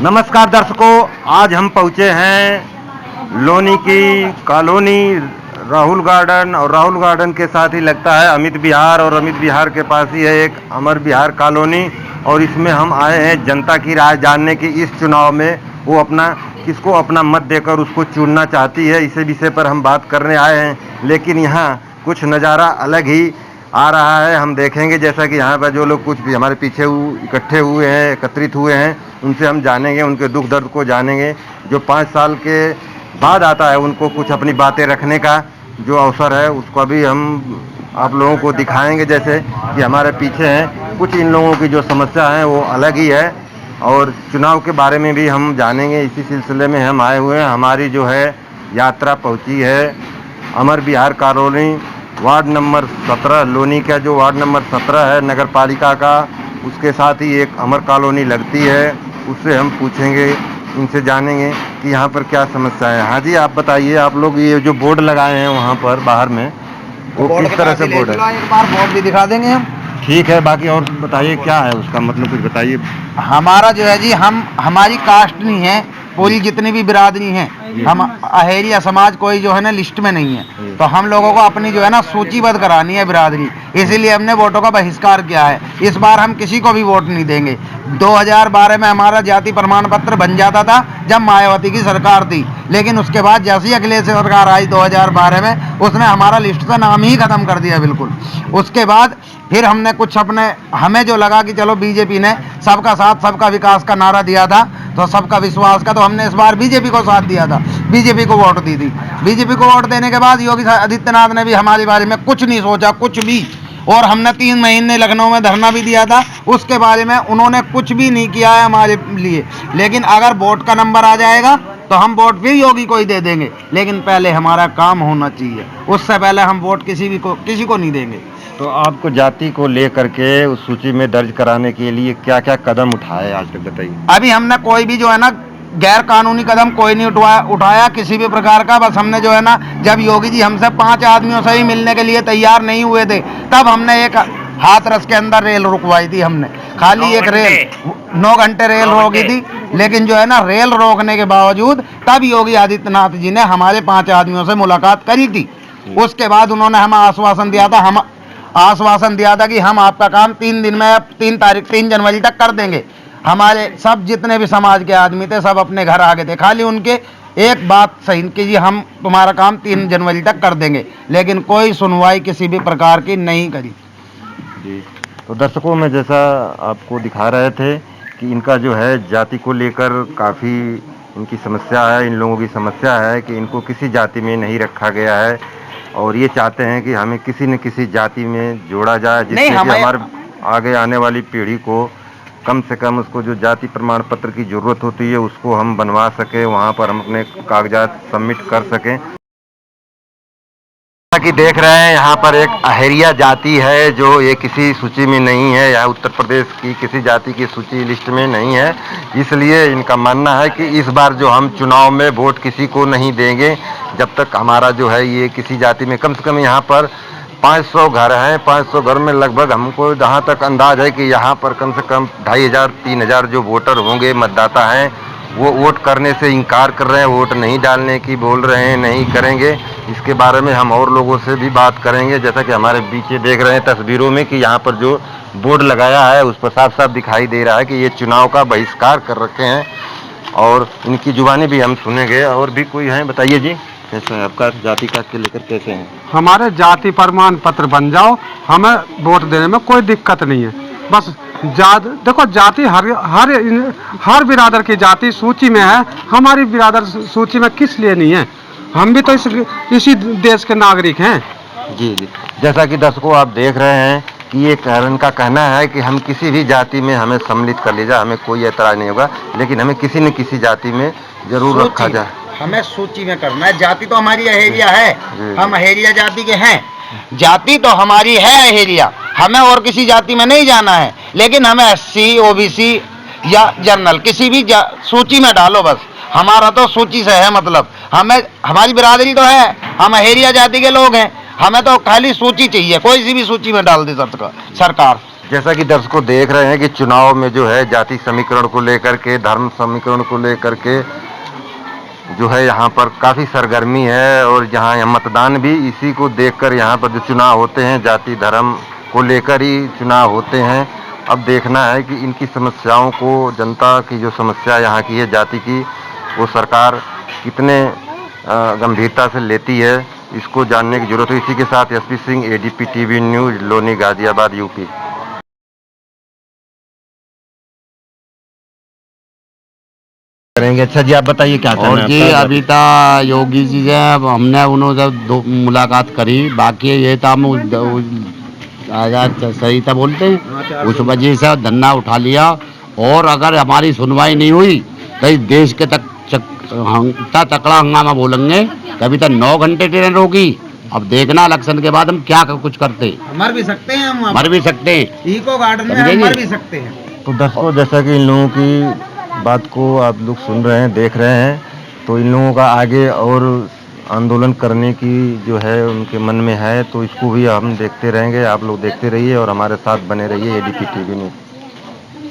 नमस्कार दर्शकों, आज हम पहुंचे हैं लोनी की कॉलोनी राहुल गार्डन, और राहुल गार्डन के साथ ही लगता है अमित विहार, और अमित विहार के पास ही है एक अमर विहार कॉलोनी। और इसमें हम आए हैं जनता की राय जानने की। इस चुनाव में वो अपना किसको अपना मत देकर उसको चुनना चाहती है, इसी विषय पर हम बात करने आए हैं। लेकिन यहाँ कुछ नज़ारा अलग ही आ रहा है, हम देखेंगे। जैसा कि यहाँ पर जो लोग कुछ भी हमारे पीछे इकट्ठे हुए हैं, एकत्रित हुए हैं, उनसे हम जानेंगे, उनके दुख दर्द को जानेंगे। जो 5 साल के बाद आता है उनको कुछ अपनी बातें रखने का जो अवसर है, उसको भी हम आप लोगों को दिखाएंगे। जैसे कि हमारे पीछे हैं, कुछ इन लोगों की जो समस्या है वो अलग ही है, और चुनाव के बारे में भी हम जानेंगे। इसी सिलसिले में हम आए हुए हैं। हमारी जो है यात्रा पहुंची है अमर विहार कॉलोनी, वार्ड नंबर 17, लोनी का जो वार्ड नंबर 17 है नगर पालिका का, उसके साथ ही एक अमर कॉलोनी लगती है। उससे हम पूछेंगे, इनसे जानेंगे कि यहाँ पर क्या समस्या है। हाँ जी, आप बताइए। आप लोग ये जो बोर्ड लगाए हैं वहाँ पर बाहर में, वो किस तरह से बोर्ड है? एक बार बोर्ड भी दिखा देंगे हम। ठीक है, बाकी और बताइए क्या है उसका मतलब, कुछ बताइए। हमारा जो है जी, हमारी कास्ट नहीं है, पूरी जितनी भी बिरादरी हैं, हम अहेरिया समाज कोई जो है ना लिस्ट में नहीं है, तो हम लोगों को अपनी जो है ना सूचीबद्ध करानी है बिरादरी, इसीलिए हमने वोटों का बहिष्कार किया है। इस बार हम किसी को भी वोट नहीं देंगे। 2012 में हमारा जाति प्रमाण पत्र बन जाता था जब मायावती की सरकार थी, लेकिन उसके बाद जैसे ही अखिलेश सरकार आई 2012 में, उसने हमारा लिस्ट का नाम ही खत्म कर दिया बिल्कुल। उसके बाद फिर हमने कुछ हमें जो लगा कि चलो बीजेपी ने सबका साथ सबका विकास का नारा दिया था, तो सबका विश्वास का, तो हमने इस बार बीजेपी को साथ दिया था, बीजेपी को वोट दी थी। बीजेपी को वोट देने के बाद योगी आदित्यनाथ ने भी हमारे बारे में कुछ नहीं सोचा, कुछ भी। और हमने 3 महीने लखनऊ में धरना भी दिया था, उसके बारे में उन्होंने कुछ भी नहीं किया है हमारे लिए। लेकिन अगर वोट का नंबर आ जाएगा तो हम वोट फिर योगी को ही दे देंगे, लेकिन पहले हमारा काम होना चाहिए, उससे पहले हम वोट किसी को नहीं देंगे। तो आपको जाति को लेकर के उस सूची में दर्ज कराने के लिए क्या क्या कदम उठाए आज तक, बताइए। अभी हमने कोई भी जो है ना गैर कानूनी कदम कोई नहीं उठाया किसी भी प्रकार का। बस हमने जो है ना, जब योगी जी हमसे 5 आदमियों से ही मिलने के लिए तैयार नहीं हुए थे, तब हमने एक हाथरस के अंदर रेल रुकवाई थी। हमने खाली एक रेल 9 घंटे रेल रोकी थी, लेकिन जो है ना रेल रोकने के बावजूद तब योगी आदित्यनाथ जी ने हमारे 5 आदमियों से मुलाकात करी थी। उसके बाद उन्होंने हमें आश्वासन दिया था कि हम आपका काम 3 दिन में, 3 जनवरी तक कर देंगे। हमारे सब जितने भी समाज के आदमी थे सब अपने घर आ गए थे, खाली उनके एक बात सही कि जी हम तुम्हारा काम 3 जनवरी तक कर देंगे, लेकिन कोई सुनवाई किसी भी प्रकार की नहीं करी जी। तो दर्शकों में जैसा आपको दिखा रहे थे कि इनका जो है जाति को लेकर काफ़ी इनकी समस्या है। इन लोगों की समस्या है कि इनको किसी जाति में नहीं रखा गया है, और ये चाहते हैं कि हमें किसी न किसी जाति में जोड़ा जाए, जिससे कि हमारे आगे आने वाली पीढ़ी को कम से कम उसको जो जाति प्रमाण पत्र की ज़रूरत होती है उसको हम बनवा सकें, वहाँ पर हम अपने कागजात सबमिट कर सकें। जैसा कि देख रहे हैं यहाँ पर एक अहेरिया जाति है जो ये किसी सूची में नहीं है, या उत्तर प्रदेश की किसी जाति की सूची लिस्ट में नहीं है। इसलिए इनका मानना है कि इस बार जो हम चुनाव में वोट किसी को नहीं देंगे जब तक हमारा जो है ये किसी जाति में, कम से कम यहाँ पर 500 घर हैं। 500 घर में लगभग हमको जहाँ तक अंदाज है कि यहाँ पर कम से कम 2500-3000 जो वोटर होंगे, मतदाता हैं, वो वोट करने से इनकार कर रहे हैं, वोट नहीं डालने की बोल रहे हैं, नहीं करेंगे। इसके बारे में हम और लोगों से भी बात करेंगे। जैसा कि हमारे पीछे देख रहे हैं तस्वीरों में कि यहाँ पर जो बोर्ड लगाया है उस पर साफ साफ दिखाई दे रहा है कि ये चुनाव का बहिष्कार कर रखे हैं, और इनकी जुबानी भी हम सुनेंगे। और भी कोई हैं, बताइए जी, कैसे हैं आपका जाति का के लेकर, कैसे हैं? हमारे जाति प्रमाण पत्र बन जाओ, हमें वोट देने में कोई दिक्कत नहीं है। बस देखो, जाति हर बिरादर की जाति सूची में है, हमारी बिरादर सूची में किस लिए नहीं है? हम भी तो इसी देश के नागरिक हैं। जी जी। जैसा कि दर्शकों आप देख रहे हैं कि ये कारण का कहना है कि हम किसी भी जाति में हमें सम्मिलित कर लिया जाए, हमें कोई ऐतराज नहीं होगा, लेकिन हमें किसी न किसी जाति में जरूर रखा जाए। हमें सूची में करना है। जाति तो हमारी अहेरिया है, हम अहेरिया जाति के हैं, जाति तो हमारी है अहेरिया, हमें और किसी जाति में नहीं जाना है। लेकिन हमें SC, OBC या जनरल किसी भी सूची में डालो, बस हमारा तो सूची से है मतलब। हमें हमारी बिरादरी तो है, हम अहेरिया जाति के लोग हैं, हमें तो खाली सूची चाहिए, कोई सी भी सूची में डाल दे सरकार। जैसा कि दर्शकों देख रहे हैं कि चुनाव में जो है जाति समीकरण को लेकर के, धर्म समीकरण को लेकर के जो है यहाँ पर काफ़ी सरगर्मी है, और जहाँ यहाँ मतदान भी इसी को देखकर यहाँ पर जो चुनाव होते हैं जाति धर्म को लेकर ही चुनाव होते हैं। अब देखना है कि इनकी समस्याओं को, जनता की जो समस्या यहाँ की है जाति की, वो सरकार कितने गंभीरता से लेती है, इसको जानने की जरूरत है। इसी के साथ SP Singh, ADP TV news, Loni, Ghaziabad, UP. करेंगे। अच्छा जी, आप बताइए क्या और जी अभी तक योगी जी से हमने उन्होंने मुलाकात करी, बाकी ये था आजाद सही था बोलते हैं, उस वजह से धरना उठा लिया। और अगर हमारी सुनवाई नहीं हुई तो इस देश के तकड़ा हंगामा बोलेंगे। कभी तक 9 घंटे ट्रेन होगी। अब देखना इलेक्शन के बाद हम क्या कुछ करते, मर भी सकते हैं, हम मर भी सकते हैं, इको गार्डन में हम मर भी सकते हैं। तो दर्शकों, जैसा कि इन लोगों की बात को आप लोग सुन रहे हैं, देख रहे हैं, तो इन लोगों का आगे और आंदोलन करने की जो है उनके मन में है, तो इसको भी हम देखते रहेंगे। आप लोग देखते रहिए और हमारे साथ बने रहिए एडीपी टीवी न्यूज़।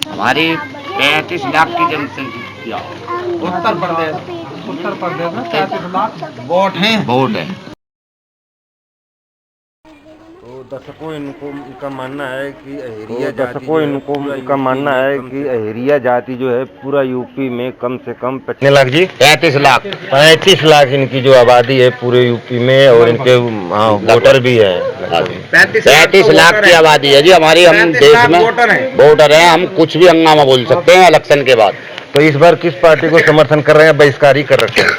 हमारी 35 लाख की जनसंख्या उत्तर प्रदेश में 35 लाख वोट हैं। तो दर्शकों, इनका मानना है कि अहेरिया जाति जो है पूरा यूपी में कम से कम 35 लाख इनकी जो आबादी है पूरे यूपी में, और इनके वोटर भी है। 35 लाख की आबादी है जी हमारी। हम देश में वोटर हैं, हम कुछ भी हंगामा बोल सकते हैं इलेक्शन के बाद। तो इस बार किस पार्टी को समर्थन कर रहे हैं, बहिष्कार ही कर रखे हैं?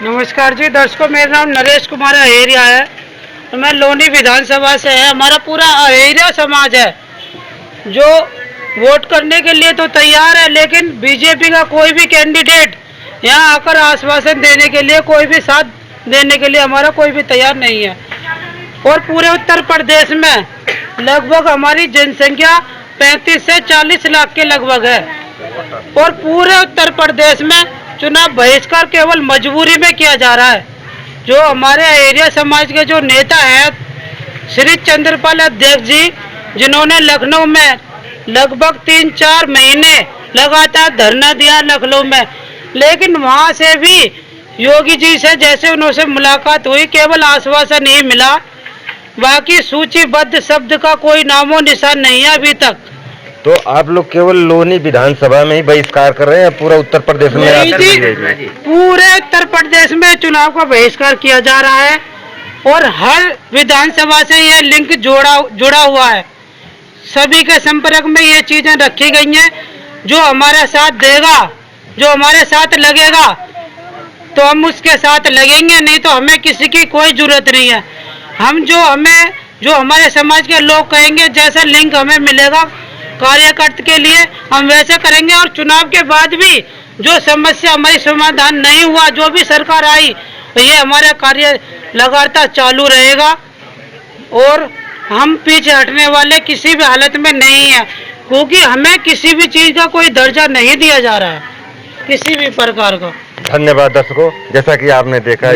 नमस्कार जी दर्शकों, मेरा नाम नरेश कुमार अहेरिया है, तो मैं लोनी विधानसभा से है। हमारा पूरा अहेरिया समाज है जो वोट करने के लिए तो तैयार है, लेकिन बीजेपी का कोई भी कैंडिडेट यहाँ आकर आश्वासन देने के लिए, कोई भी साथ देने के लिए हमारा कोई भी तैयार नहीं है। और पूरे उत्तर प्रदेश में लगभग हमारी जनसंख्या 35 से 40 लाख के लगभग है, और पूरे उत्तर प्रदेश में चुनाव बहिष्कार केवल मजबूरी में किया जा रहा है। जो हमारे एरिया समाज के जो नेता हैं श्री चंद्रपाल अध्यक्ष जी, जिन्होंने लखनऊ में लगभग 3-4 महीने लगातार धरना दिया लखनऊ में, लेकिन वहां से भी योगी जी से जैसे उनसे मुलाकात हुई केवल आश्वासन ही मिला, बाकी सूचीबद्ध शब्द का कोई नामो निशान नहीं है अभी तक। तो आप लोग केवल लोनी विधानसभा में ही बहिष्कार कर रहे हैं, पूरा उत्तर प्रदेश में? नहीं जी, पूरे उत्तर प्रदेश में चुनाव का बहिष्कार किया जा रहा है, और हर विधानसभा से यह लिंक जुड़ा हुआ है। सभी के संपर्क में ये चीजें रखी गई हैं। जो हमारा साथ देगा, जो हमारे साथ लगेगा, तो हम उसके साथ लगेंगे, नहीं तो हमें किसी की कोई जरूरत नहीं है। जो हमारे समाज के लोग कहेंगे, जैसा लिंक हमें मिलेगा कार्यकर्ता के लिए, हम वैसे करेंगे। और चुनाव के बाद भी जो समस्या हमारी समाधान नहीं हुआ, जो भी सरकार आई, तो ये हमारा कार्य लगातार चालू रहेगा, और हम पीछे हटने वाले किसी भी हालत में नहीं है, क्योंकि हमें किसी भी चीज का कोई दर्जा नहीं दिया जा रहा है, किसी भी प्रकार का। धन्यवाद दर्शकों, जैसा कि आपने देखा